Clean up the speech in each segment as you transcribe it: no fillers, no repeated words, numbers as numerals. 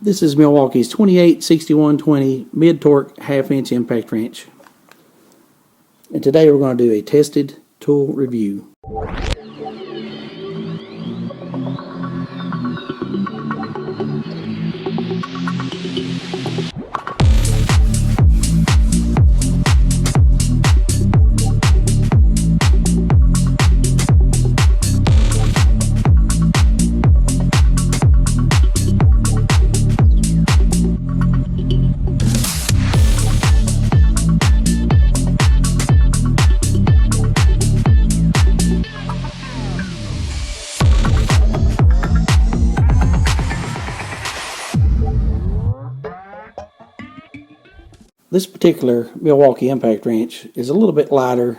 This is Milwaukee's 286120 mid-torque half-inch impact wrench. And today we're going to do a tested tool review. This particular Milwaukee impact wrench is a little bit lighter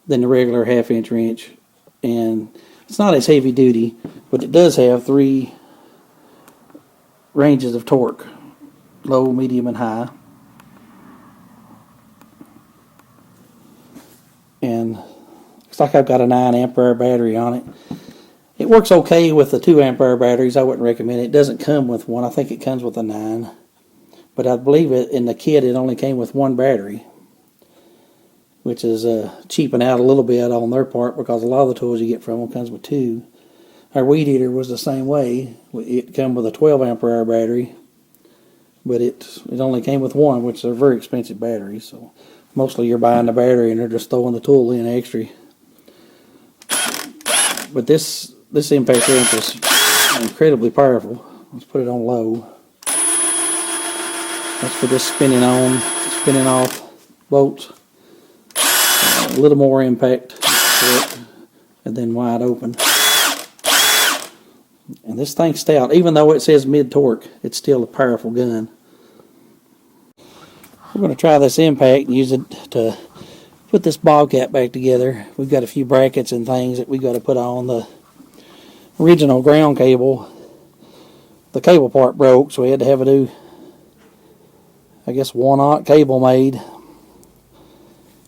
than the regular half-inch wrench, and it's not as heavy duty, but it does have 3 ranges of torque: low, medium, and high. And looks like I've got a 9 ampere battery on it. It works okay with the 2 ampere batteries. I wouldn't recommend it. It doesn't come with one. I think it comes with a 9. But I believe in the kit it only came with 1 battery, which is cheaping out a little bit on their part, because a lot of the tools you get from them comes with 2. Our weed eater was the same way. It came with a 12 ampere battery, but it only came with 1, which are very expensive batteries. So mostly you're buying the battery and they're just throwing the tool in extra. But this impact wrench is incredibly powerful. Let's put it on low. That's for just spinning on, spinning off bolts. A little more impact to it, and then wide open. And this thing's stout. Even though it says mid-torque, it's still a powerful gun. We're going to try this impact and use it to put this bobcat back together. We've got a few brackets and things that we've got to put on. The original ground cable, the cable part broke, so we had to have a new, I guess, 1/0 cable made.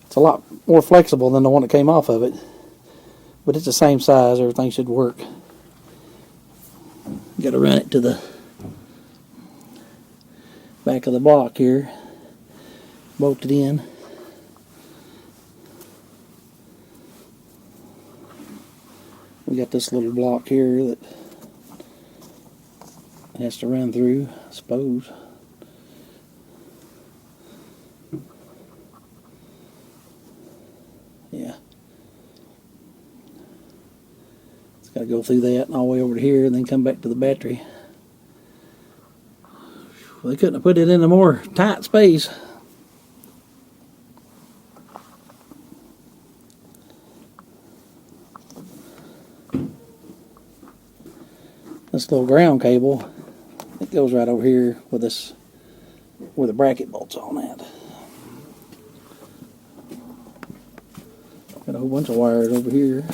It's a lot more flexible than the one that came off of it, but it's the same size. Everything should work. Got to run it to the back of the block here, bolt it in. We got this little block here that it has to run through, I suppose. Yeah. It's got to go through that and all the way over to here and then come back to the battery. Well, they couldn't have put it in a more tight space. This little ground cable, it goes right over here with this, where the bracket bolts on that. Got a whole bunch of wires over here.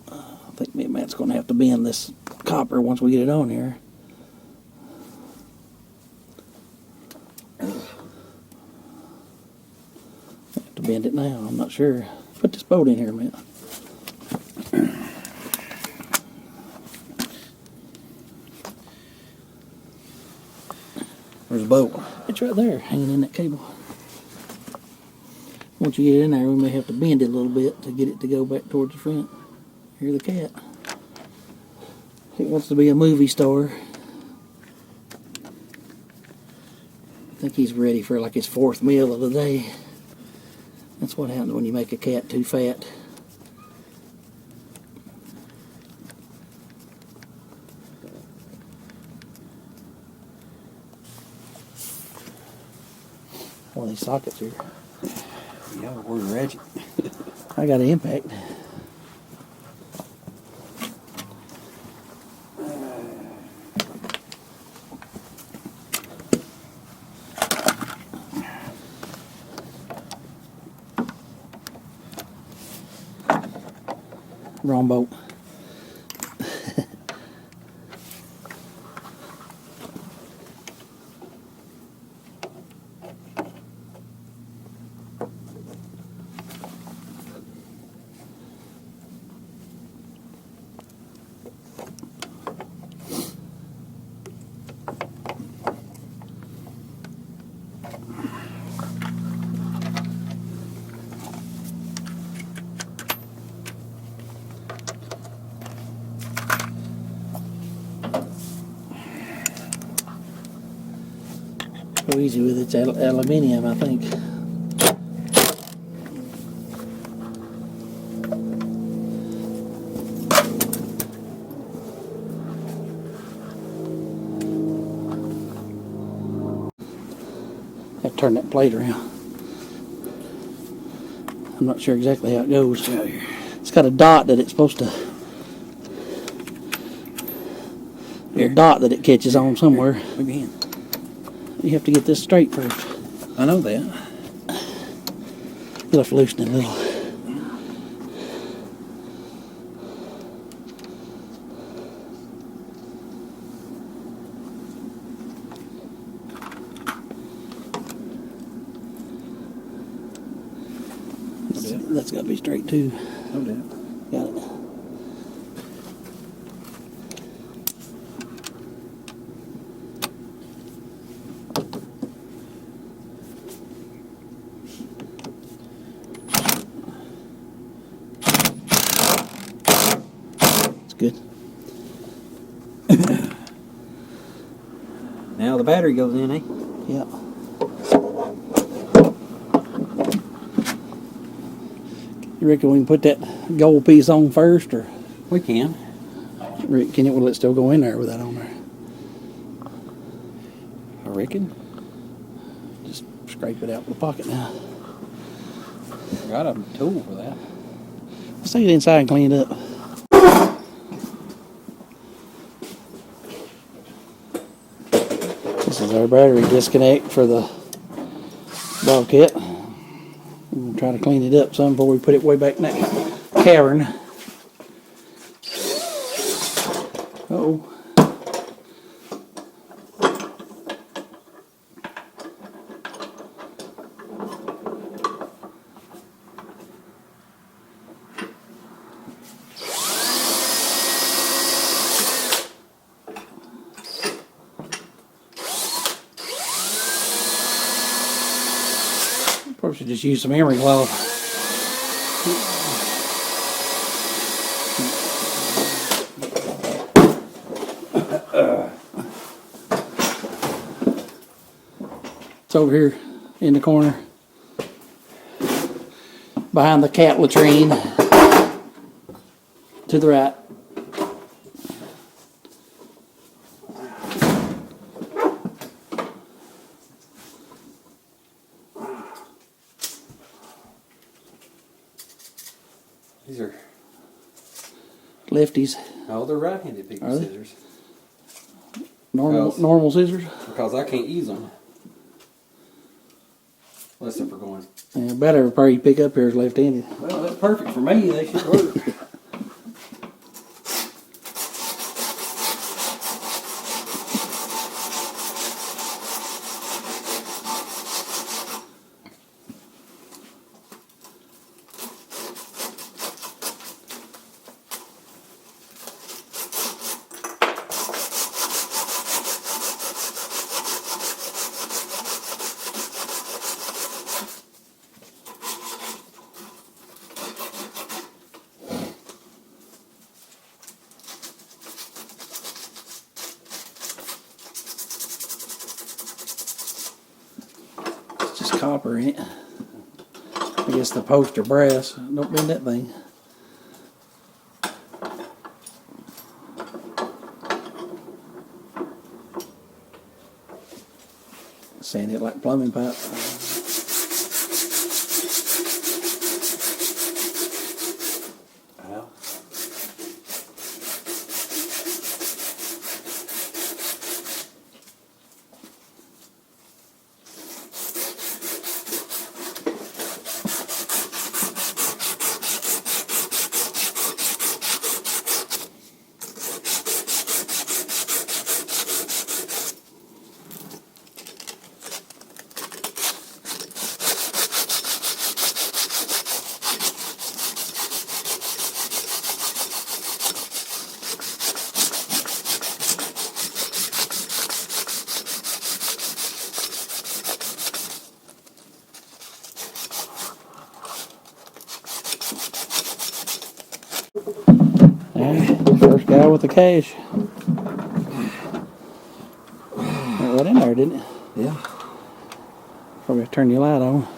I think me and Matt's going to have to bend this copper once we get it on here. Have to bend it now, I'm not sure. Put this bolt in here, Matt. There's a bolt. It's right there, hanging in that cable. Once you get it in there, we may have to bend it a little bit to get it to go back towards the front. Here's the cat. It wants to be a movie star. I think he's ready for like his 4th meal of the day. That's what happens when you make a cat too fat. One of these sockets here. Yeah, where's the ratchet? I got an impact. Wrong bolt. so easy with it. It's aluminium, I think. Have to turn that plate around. I'm not sure exactly how it goes. It's got a dot that it's supposed to. A dot that it catches on somewhere. Again. You have to get this straight first. I know that. You'll have to loosen it a little. That's got to be straight too. No doubt. Got it. It's good. Now the battery goes in, eh? Yeah. You reckon we can put that gold piece on first, or We can. can it? Will it still go in there with that on there? I reckon. Just scrape it out with the pocket now. I got a tool for that. Let's take it inside and clean it up. This is our battery disconnect for the Bobcat. We're going to try to clean it up some before we put it way back in that cavern. Uh-oh. Probably should just use some emery cloth. It's over here in the corner behind the cat latrine to the right. These are, Lefties. oh, they're right-handed picking Are they? scissors. Normal scissors. Because I can't use them. Unless if we're going. Yeah, better pair you pick up here is left-handed. Well, that's perfect for me. They should work. It's just copper in it. I guess the post are brass. Don't bend that thing. Sand it like plumbing pipe. Well, First guy with the cash. Went right in there, didn't it? yeah. Probably have to turn your light on.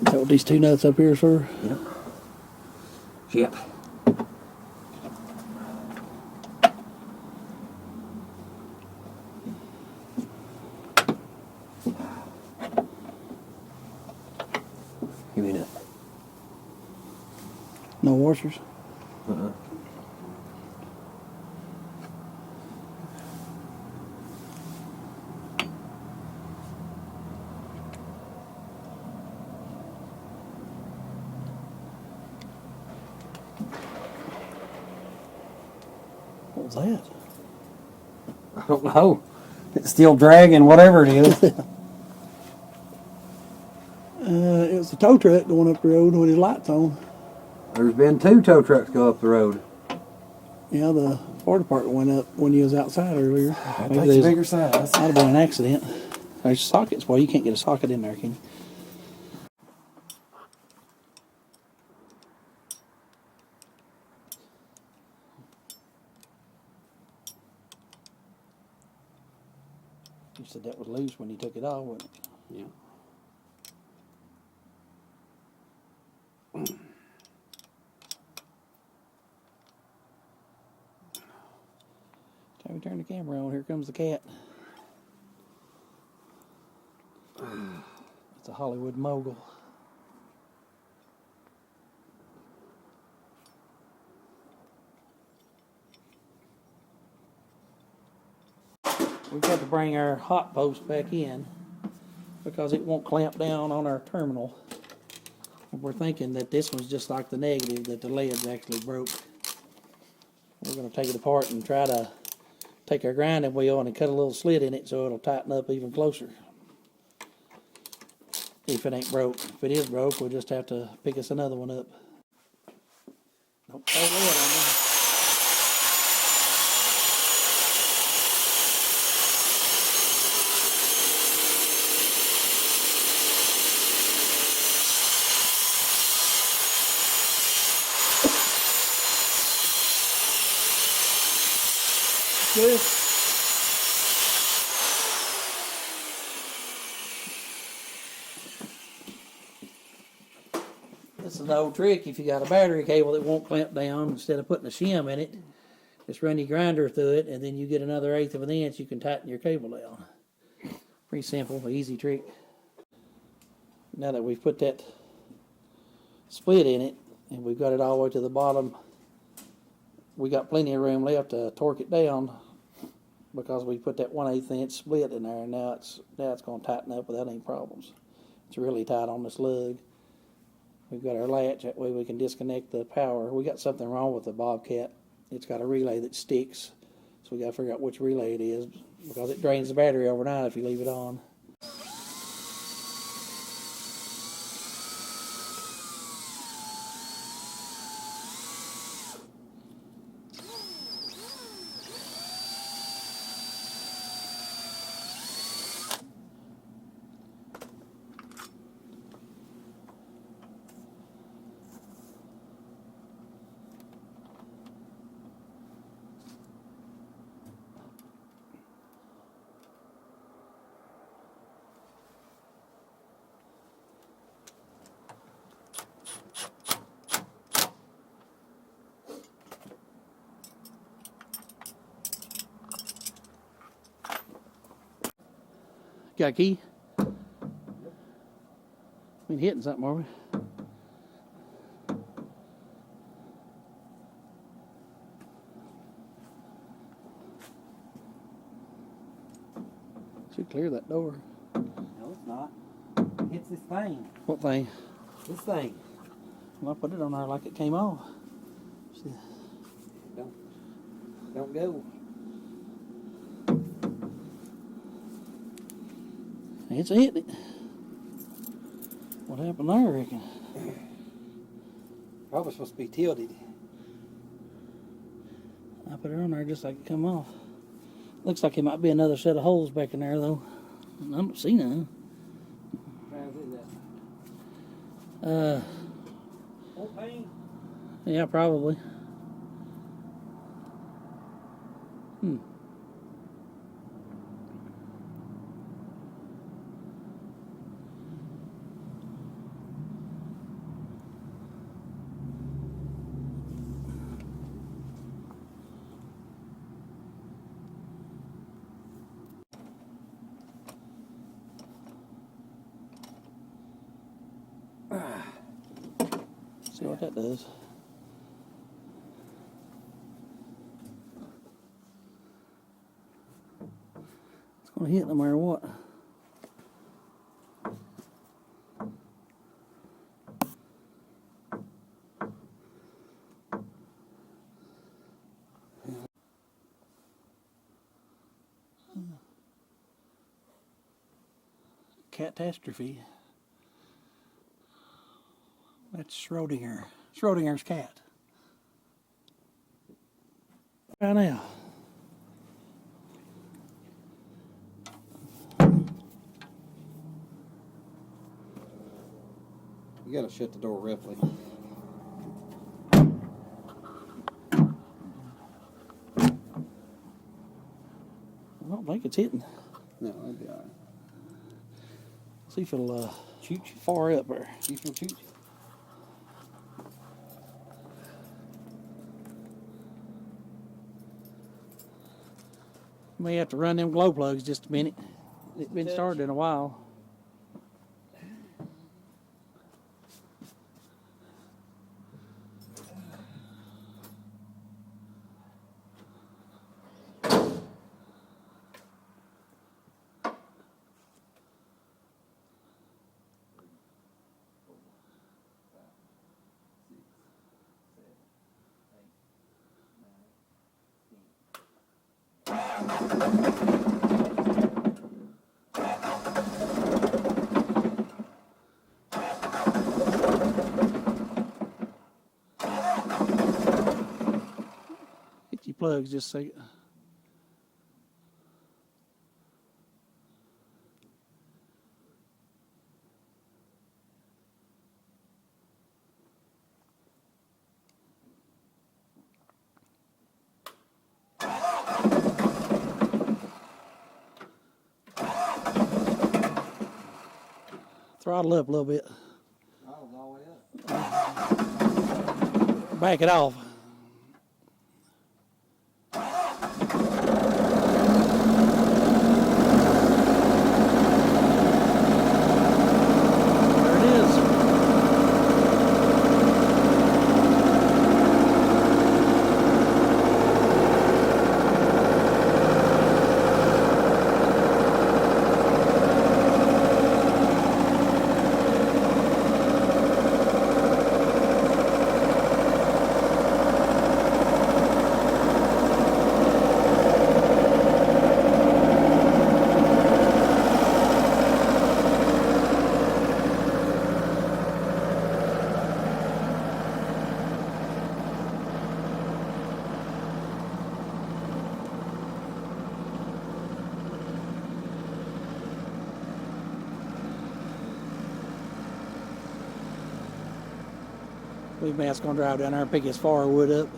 Is that what these two nuts up here, sir? Yep. Yep. Give me that. No washers? What was that? I don't know. It's still dragging, whatever it is. It was the tow truck going up the road with his lights on. There's been 2 tow trucks go up the road. Yeah, the fire department went up when you was outside earlier. That takes a bigger size. Might have been an accident. There's sockets. Well, you can't get a socket in there, can you? You said that was loose when you took it off, wasn't it? Yeah. Time we turn the camera on, here comes the cat. It's a Hollywood mogul. We've got to bring our hot post back in because it won't clamp down on our terminal. We're thinking that this one's just like the negative, that the lead's actually broke. We're going to take it apart and try to take our grinding wheel and cut a little slit in it so it'll tighten up even closer. If it ain't broke. If it is broke, we'll just have to pick us another one up. Don't throw lead on me. Good. This is an old trick. If you got a battery cable that won't clamp down, instead of putting a shim in it, just run your grinder through it, and then you get another 1/8 of an inch, you can tighten your cable down. Pretty simple, easy trick. Now that we've put that split in it, and we've got it all the way to the bottom, we got plenty of room left to torque it down because we put that 1/8 inch split in there, and now it's going to tighten up without any problems. It's really tight on this lug. We've got our latch, that way we can disconnect the power. We got something wrong with the Bobcat. It's got a relay that sticks, so we got to figure out which relay it is because it drains the battery overnight if you leave it on. Got a key? Been hitting something, are we? Should clear that door. No, it's not. It hits this thing. What thing? This thing. Well, I put it on there like it came off. See. Don't go. It's hitting it. What happened there, I reckon? Probably supposed to be tilted. I put it on there just like it come off. Looks like it might be another set of holes back in there, though. I don't see none. Old paint? Yeah, probably. See what that does. It's going to hit no matter what. Catastrophe. That's Schrodinger. Schrodinger's cat. Right now. You gotta shut the door roughly. I don't think it's hitting. No, that'd be alright. See if it'll Chooch. far up there. See if you'll chooch. May have to run them glow plugs just a minute. It's been started in a while. Hit your plugs just a second. Throttle up a little bit. Throttle's all the way up. Back it off. There it is. Believe me, that's going to drive down there and pick his firewood up.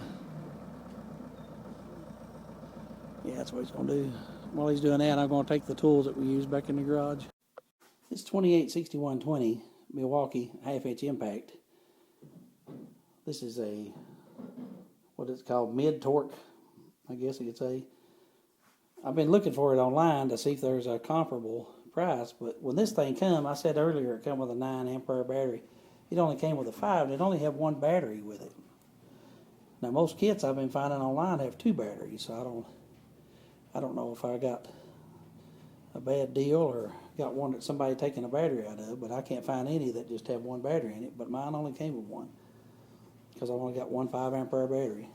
Yeah, that's what he's going to do. While he's doing that, I'm going to take the tools that we used back in the garage. This 286120 Milwaukee half-inch impact. This is a, what it's called, mid-torque, I guess you could say. I've been looking for it online to see if there's a comparable price, but when this thing come, I said earlier it come with a 9 ampere battery. It only came with a 5, and it only had one battery with it. Now most kits I've been finding online have 2 batteries, so I don't know if I got a bad deal or got one that somebody taking a battery out of, but I can't find any that just have one battery in it, but mine only came with one because I only got one 5 ampere battery.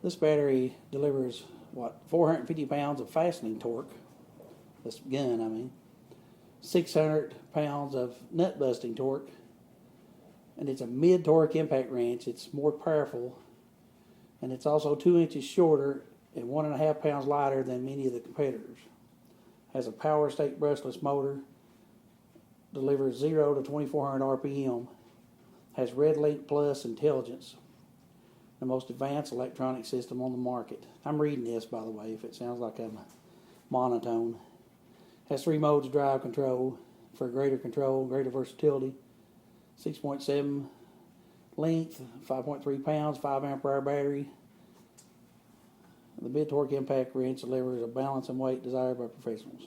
This battery delivers 450 pounds of fastening torque. This gun, I mean. 600 pounds of nut busting torque. And it's a mid-torque impact wrench. It's more powerful. And it's also 2 inches shorter and 1.5 pounds lighter than many of the competitors. Has a power state brushless motor. Delivers 0 to 2400 RPM. Has Red Link Plus intelligence. The most advanced electronic system on the market. I'm reading this, by the way, if it sounds like I'm monotone. Has 3 modes of drive control for greater control, greater versatility. 6.7 length, 5.3 pounds, 5 ampere battery. The mid-torque impact wrench delivers a balance and weight desired by professionals.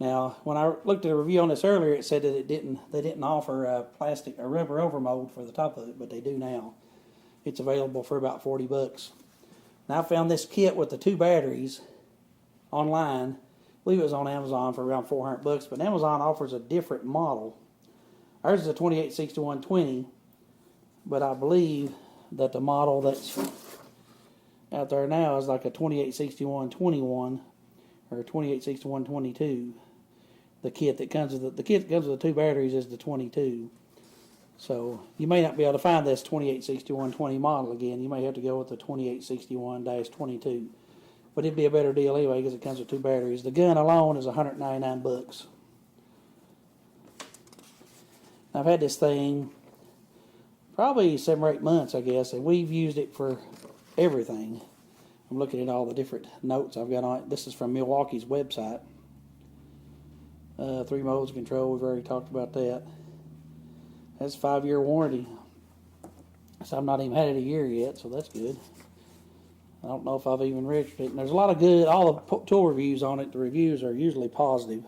Now, when I looked at a review on this earlier, it said that they didn't offer a rubber overmold for the top of it, but they do now. It's available for about $40. Now, I found this kit with the 2 batteries online. I believe it was on Amazon for around $400, but Amazon offers a different model. Ours is a 286120, but I believe that the model that's out there now is like a 286121 or a 286122. The kit that comes with the 2 batteries is the 22. So you may not be able to find this 286120 model again. You may have to go with the 2861-22. But it'd be a better deal anyway because it comes with 2 batteries. The gun alone is $199. I've had this thing probably 7 or 8 months, I guess, and we've used it for everything. I'm looking at all the different notes I've got on it. This is from Milwaukee's website. 3 modes of control, we've already talked about that. That's a 5-year warranty. So I've not even had it a year yet, so that's good. I don't know if I've even registered it. And there's a lot of good, all the tool reviews on it, the reviews are usually positive.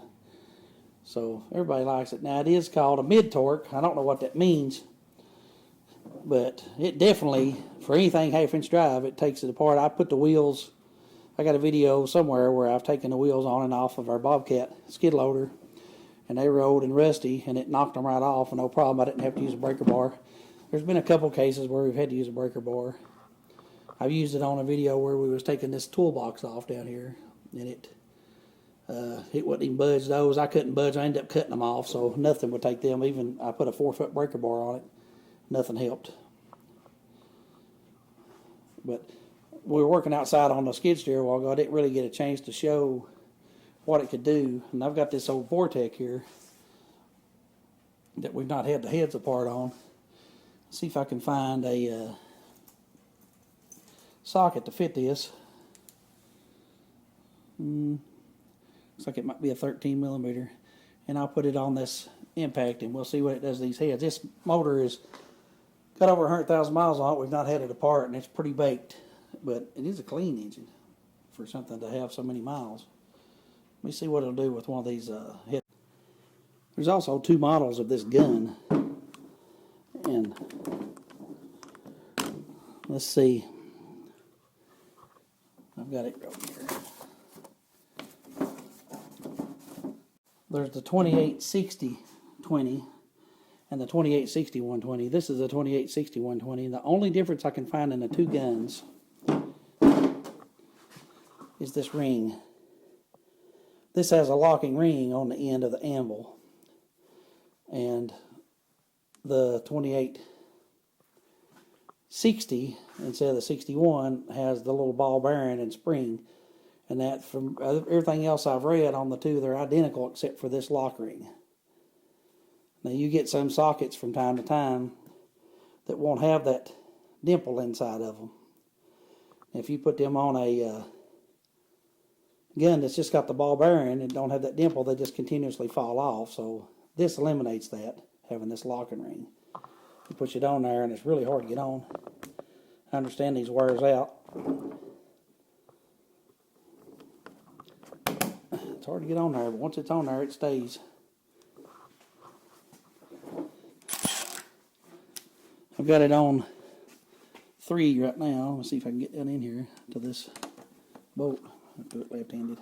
So everybody likes it. Now it is called a mid-torque. I don't know what that means. But it definitely, for anything half-inch drive, it takes it apart. I put the wheels, I got a video somewhere where I've taken the wheels on and off of our Bobcat skid loader. And they were old and rusty, and it knocked them right off, and no problem. I didn't have to use a breaker bar. There's been a couple cases where we've had to use a breaker bar. I've used it on a video where we was taking this toolbox off down here, and it wouldn't even budge those. I couldn't budge. I ended up cutting them off, so nothing would take them. Even I put a 4-foot breaker bar on it. Nothing helped. But we were working outside on the skid steer a while ago. I didn't really get a chance to show what it could do. And I've got this old Vortec here that we've not had the heads apart on. See if I can find a socket to fit this. Looks like it might be a 13 millimeter. And I'll put it on this impact and we'll see what it does to these heads. This motor is got over 100,000 miles on it. We've not had it apart and it's pretty baked. But it is a clean engine for something to have so many miles. Let me see what it'll do with one of these heads. There's also 2 models of this gun. And let's see. I've got it right here. There's the 2860-20 and the 2860-120. This is a 2860-120. The only difference I can find in the 2 guns is this ring. This has a locking ring on the end of the anvil. And the 2860 instead of the 61 has the little ball bearing and spring. And that, from everything else I've read on the 2, they're identical except for this lock ring. Now you get some sockets from time to time that won't have that dimple inside of them. If you put them on a gun that's just got the ball bearing and don't have that dimple, they just continuously fall off. So this eliminates that, having this locking ring. You push it on there and it's really hard to get on. I understand these wears out. It's hard to get on there, but once it's on there, it stays. I've got it on 3 right now. Let's see if I can get down in here to this bolt. I'll do it left-handed.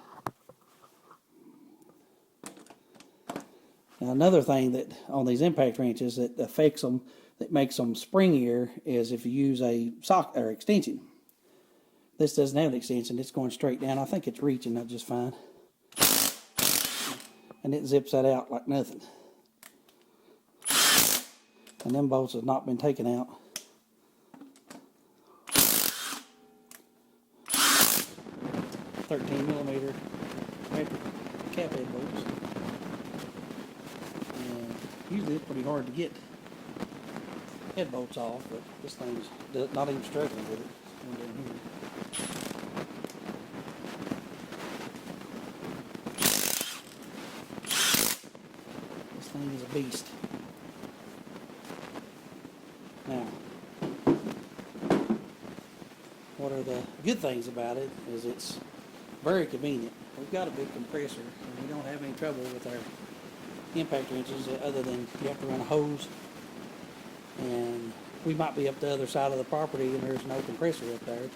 Now another thing that on these impact wrenches that affects them, that makes them springier, is if you use a socket or extension. This doesn't have an extension. It's going straight down. I think it's reaching that just fine. And it zips that out like nothing. And them bolts have not been taken out. $13mm cap head bolts. And usually it's pretty hard to get head bolts off, but this thing's not even struggling with it. One down here. This thing is a beast. Now, what are the good things about it is it's very convenient. We've got a big compressor and we don't have any trouble with our impact wrenches other than you have to run a hose, and we might be up the other side of the property and there's no compressor up there.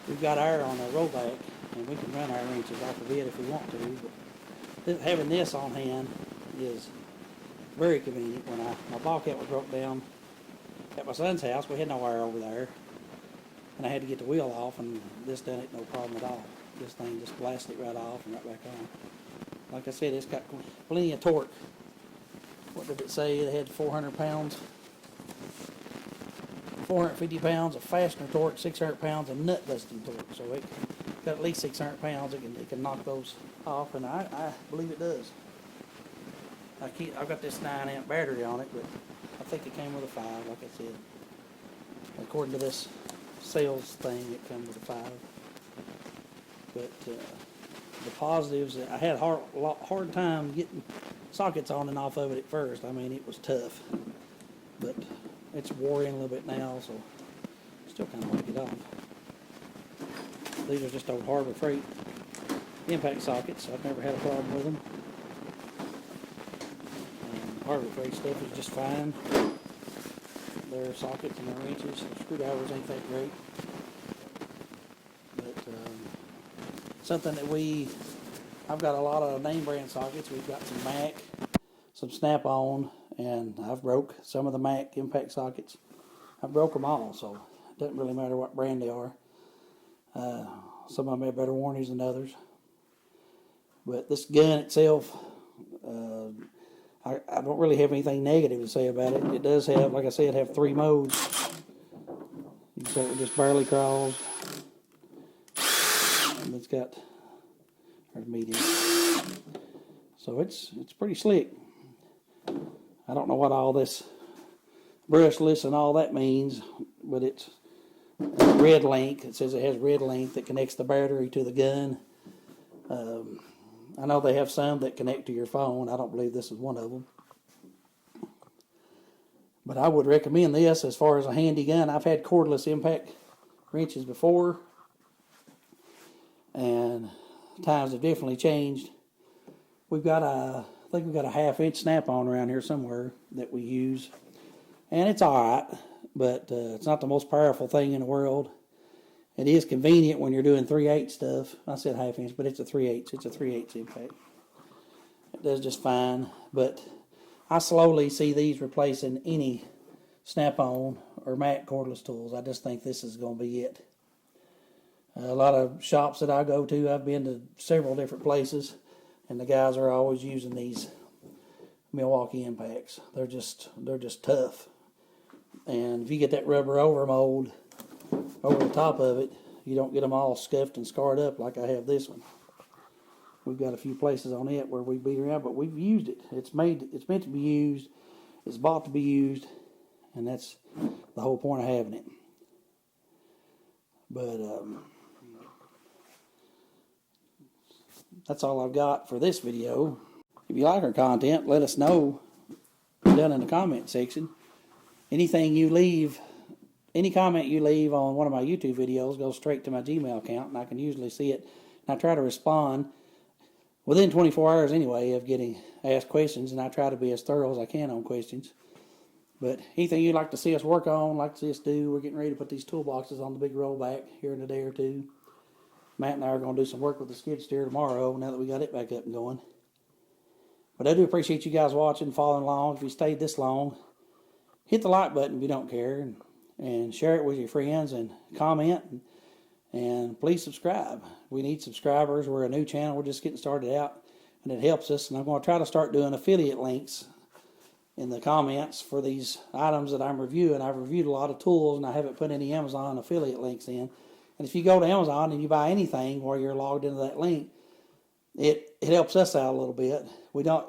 We've got our on a rollback and we can run our wrenches off of it if we want to, but having this on hand is very convenient. When my Bobcat was broke down at my son's house, we had no wire over there, and I had to get the wheel off, and this done it no problem at all. This thing just blasted it right off and right back on. Like I said, it's got plenty of torque. What did it say? It had 400 pounds, 450 pounds of fastener torque, 600 pounds of nut busting torque. So it got at least 600 pounds. It can knock those off, and I believe it does. I've got this 9 amp battery on it, but I think it came with a 5, like I said. According to this sales thing, it comes with a 5. But the positives, I had a hard time getting sockets on and off of it at first. I mean, it was tough. But it's wore in a little bit now, so still kind of want to get off. These are just old Harbor Freight impact sockets. I've never had a problem with them. Harbor Freight stuff is just fine. Their sockets and their wrenches, their screwdrivers ain't that great. But something that I've got a lot of name brand sockets. We've got some Mac, some Snap-on, and I've broke some of the Mac impact sockets. I've broke them all, so it doesn't really matter what brand they are. Some of them have better warranties than others. But this gun itself, I don't really have anything negative to say about it. It does have, like I said, have 3 modes. You can say it just barely crawls. And it's got our medium. So it's pretty slick. I don't know what all this brushless and all that means, but it's red link. It says it has red link that connects the battery to the gun. I know they have some that connect to your phone. I don't believe this is one of them. But I would recommend this as far as a handy gun. I've had cordless impact wrenches before, and times have definitely changed. I think we've got a 1/2 inch snap-on around here somewhere that we use, and it's alright, but it's not the most powerful thing in the world. It is convenient when you're doing 3/8 stuff. I said 1/2 inch, but it's a 3/8. It's a 3/8 impact. It does just fine, but I slowly see these replacing any Snap-on or Mac cordless tools. I just think this is going to be it. A lot of shops that I go to, I've been to several different places, and the guys are always using these Milwaukee impacts. They're just tough. And if you get that rubber overmold over the top of it, you don't get them all scuffed and scarred up like I have this one. We've got a few places on it where we beat around, but we've used it. It's meant to be used. It's bought to be used, and that's the whole point of having it. But that's all I've got for this video. If you like our content, let us know down in the comment section. Anything you leave, any comment you leave on one of my YouTube videos goes straight to my Gmail account, and I can usually see it. And I try to respond within 24 hours anyway of getting asked questions, and I try to be as thorough as I can on questions. But anything you'd like to see us work on, like to see us do, we're getting ready to put these toolboxes on the big rollback here in a day or two. Matt and I are going to do some work with the skid steer tomorrow now that we got it back up and going. But I do appreciate you guys watching, following along. If you stayed this long, hit the like button if you don't care, and share it with your friends, and comment, And please subscribe. We need subscribers. We're a new channel. We're just getting started out, and it helps us. And I'm going to try to start doing affiliate links in the comments for these items that I'm reviewing. I've reviewed a lot of tools, and I haven't put any Amazon affiliate links in. And if you go to Amazon and you buy anything where you're logged into that link, it helps us out a little bit.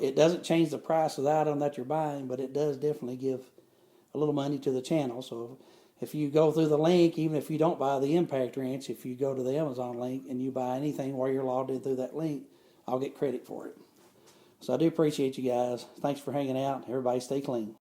It doesn't change the price of the item that you're buying, but it does definitely give a little money to the channel. So if you go through the link, even if you don't buy the impact wrench, if you go to the Amazon link and you buy anything while you're logged in through that link, I'll get credit for it. So I do appreciate you guys. Thanks for hanging out. Everybody stay clean.